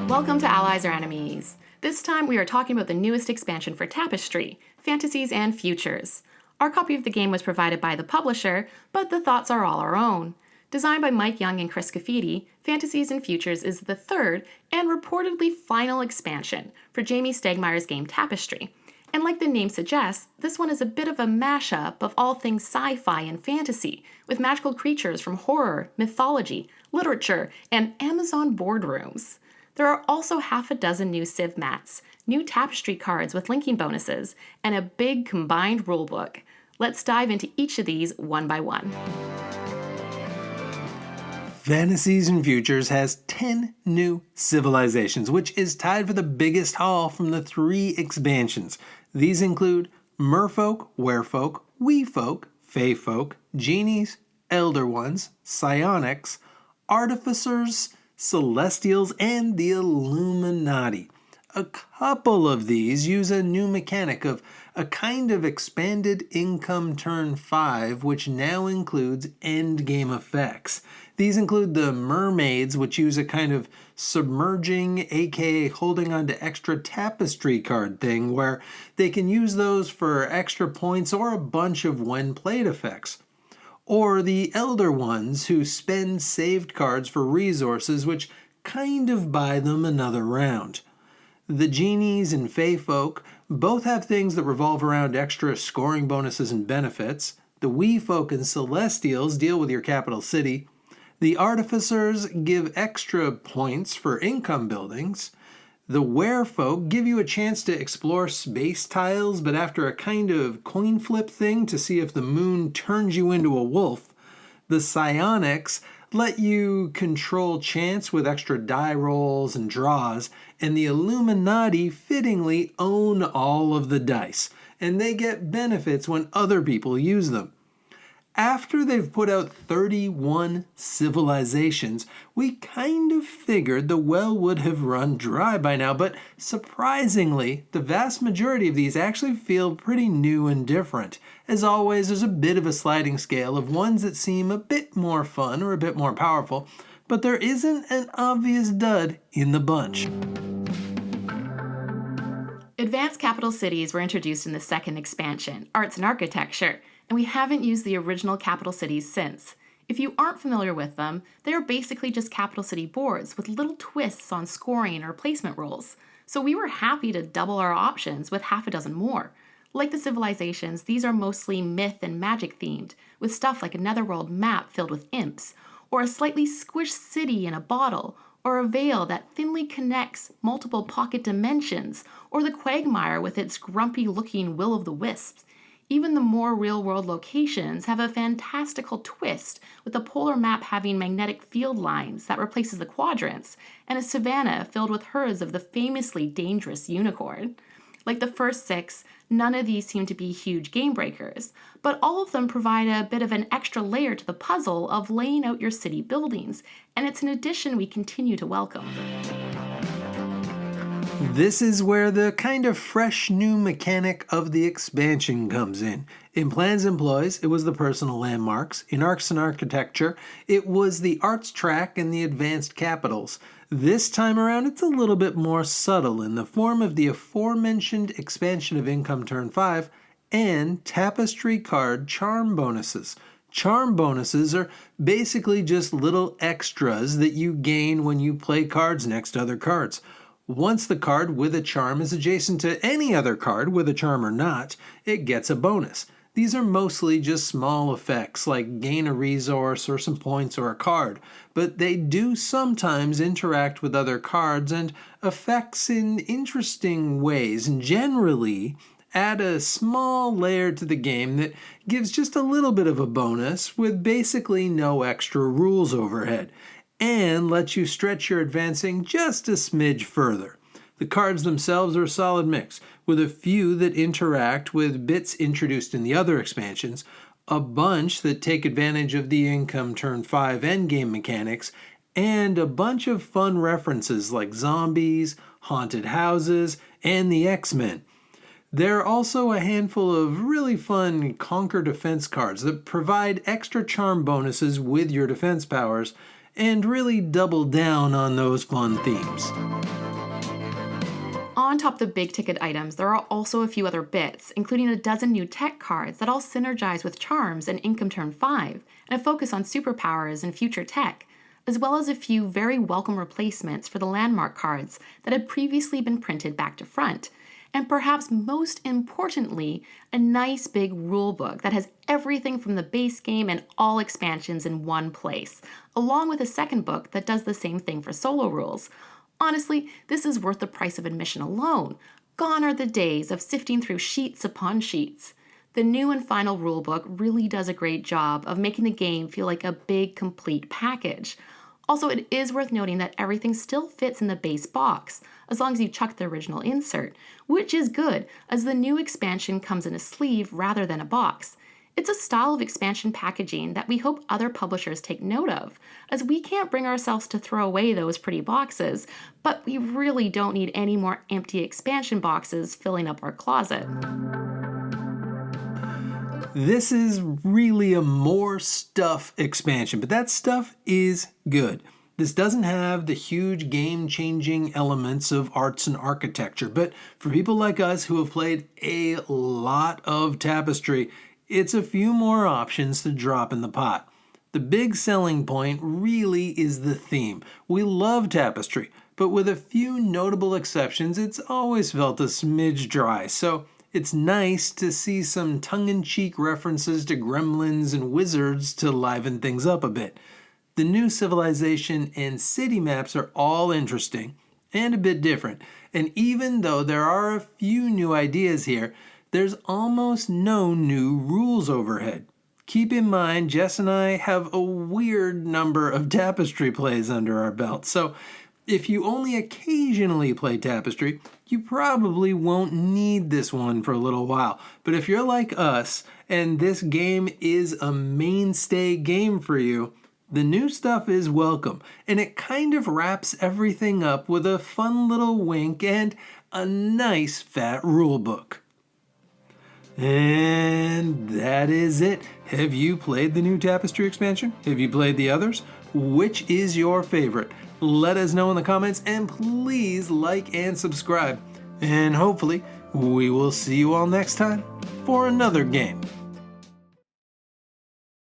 Welcome to Allies or Enemies. This time we are talking about the newest expansion for Tapestry, Fantasies and Futures. Our copy of the game was provided by the publisher, but the thoughts are all our own. Designed by Mike Young and Chris Scaffide, Fantasies and Futures is the third and reportedly final expansion for Jamie Stonemaier's game Tapestry. And like the name suggests, this one is a bit of a mashup of all things sci-fi and fantasy, with magical creatures from horror, mythology, literature, and Amazon boardrooms. There are also half a dozen new Civ mats, new Tapestry cards with linking bonuses, and a big combined rulebook. Let's dive into each of these one by one. Fantasies and Futures has 10 new civilizations, which is tied for the biggest haul from the 3 expansions. These include merfolk, werefolk, weefolk, feyfolk, genies, elder ones, psionics, artificers, celestials, and the Illuminati. A couple of these use a new mechanic of a kind of expanded income turn 5, which now includes endgame effects. These include the mermaids, which use a kind of submerging, aka holding on to extra tapestry card thing, where they can use those for extra points or a bunch of when played effects. Or the elder ones, who spend saved cards for resources, which kind of buy them another round. The genies and feyfolk both have things that revolve around extra scoring bonuses and benefits. The weefolk and celestials deal with your capital city. The artificers give extra points for income buildings. The werefolk give you a chance to explore space tiles, but after a kind of coin flip thing to see if the moon turns you into a wolf. The psionics let you control chance with extra die rolls and draws, and the Illuminati fittingly own all of the dice, and they get benefits when other people use them. After they've put out 31 civilizations, we kind of figured the well would have run dry by now, but surprisingly, the vast majority of these actually feel pretty new and different. As always, there's a bit of a sliding scale of ones that seem a bit more fun or a bit more powerful, but there isn't an obvious dud in the bunch. Advanced capital cities were introduced in the second expansion, Arts and Architecture, and we haven't used the original capital cities since. If you aren't familiar with them, they are basically just capital city boards with little twists on scoring or placement rules. So we were happy to double our options with half a dozen more. Like the civilizations, these are mostly myth and magic themed, with stuff like a netherworld map filled with imps, or a slightly squished city in a bottle, or a veil that thinly connects multiple pocket dimensions, or the quagmire with its grumpy-looking will-o'-the-wisps. Even the more real-world locations have a fantastical twist, with the polar map having magnetic field lines that replaces the quadrants, and a savanna filled with herds of the famously dangerous unicorn. Like the first 6, none of these seem to be huge game breakers, but all of them provide a bit of an extra layer to the puzzle of laying out your city buildings, and it's an addition we continue to welcome. This is where the kind of fresh new mechanic of the expansion comes in. In Plans and Ploys, it was the personal landmarks. In Arts and Architecture, it was the arts track and the advanced capitals. This time around, it's a little bit more subtle in the form of the aforementioned expansion of Income Turn 5 and Tapestry Card charm bonuses. Charm bonuses are basically just little extras that you gain when you play cards next to other cards. Once the card with a charm is adjacent to any other card, with a charm or not, it gets a bonus. These are mostly just small effects, like gain a resource or some points or a card, but they do sometimes interact with other cards and effects in interesting ways, and generally add a small layer to the game that gives just a little bit of a bonus with basically no extra rules overhead, and lets you stretch your advancing just a smidge further. The cards themselves are a solid mix, with a few that interact with bits introduced in the other expansions, a bunch that take advantage of the Income Turn 5 endgame mechanics, and a bunch of fun references like zombies, haunted houses, and the X-Men. There are also a handful of really fun Conquer Defense cards that provide extra charm bonuses with your defense powers, and really double down on those fun themes. On top of the big ticket items, there are also a few other bits, including a dozen new tech cards that all synergize with charms and Income Turn 5, and a focus on superpowers and future tech, as well as a few very welcome replacements for the landmark cards that had previously been printed back to front. And perhaps most importantly, a nice big rulebook that has everything from the base game and all expansions in one place, along with a second book that does the same thing for solo rules. Honestly, this is worth the price of admission alone. Gone are the days of sifting through sheets upon sheets. The new and final rulebook really does a great job of making the game feel like a big, complete package. Also, it is worth noting that everything still fits in the base box, as long as you chuck the original insert, which is good, as the new expansion comes in a sleeve rather than a box. It's a style of expansion packaging that we hope other publishers take note of, as we can't bring ourselves to throw away those pretty boxes, but we really don't need any more empty expansion boxes filling up our closet. This is really a more stuff expansion, but that stuff is good. This doesn't have the huge game-changing elements of arts and architecture, but for people like us who have played a lot of Tapestry, it's a few more options to drop in the pot. The big selling point really is the theme. We love Tapestry, but with a few notable exceptions, it's always felt a smidge dry, so it's nice to see some tongue-in-cheek references to gremlins and wizards to liven things up a bit. The new civilization and city maps are all interesting and a bit different, and even though there are a few new ideas here, there's almost no new rules overhead. Keep in mind, Jess and I have a weird number of Tapestry plays under our belt, so if you only occasionally play Tapestry, you probably won't need this one for a little while. But if you're like us, and this game is a mainstay game for you, the new stuff is welcome, and it kind of wraps everything up with a fun little wink and a nice fat rulebook. And that is it. Have you played the new Tapestry expansion? Have you played the others? Which is your favorite? Let us know in the comments, and please like and subscribe. And hopefully, we will see you all next time for another game.